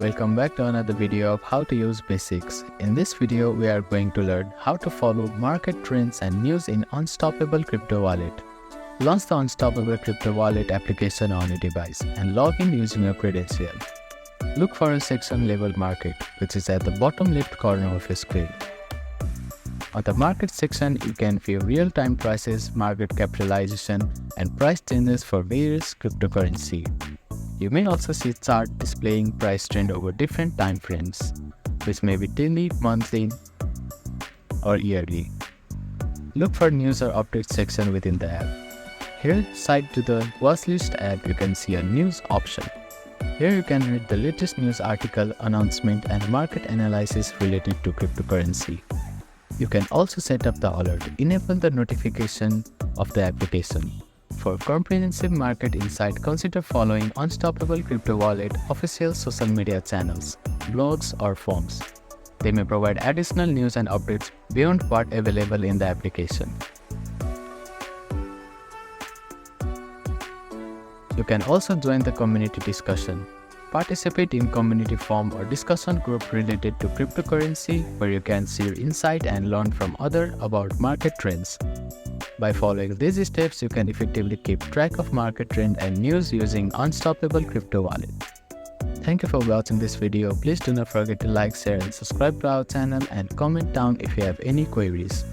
Welcome back to another video of how to use basics. In this video, we are going to learn how to follow market trends and news in Unstoppable Crypto Wallet. Launch the Unstoppable Crypto Wallet application on your device and log in using your credential. Look for a section labeled Market, which is at the bottom left corner of your screen. On the Market section, you can view real-time prices, market capitalization, and price changes for various cryptocurrency. You may also see chart displaying price trend over different time frames, which may be daily, monthly, or yearly. Look for news or updates section within the app. Here, side to the watchlist app, you can see a news option. Here you can read the latest news article, announcement, and market analysis related to cryptocurrency. You can also set up the alert to enable the notification of the application. For comprehensive market insight, consider following Unstoppable Crypto Wallet official social media channels, blogs, or forums. They may provide additional news and updates beyond what available in the application. You can also join the community discussion. Participate in community forum or discussion group related to cryptocurrency where you can share insight and learn from others about market trends. By following these steps, you can effectively keep track of market trend and news using Unstoppable Crypto Wallet. Thank you for watching this video. Please do not forget to like, share, and subscribe to our channel and comment down if you have any queries.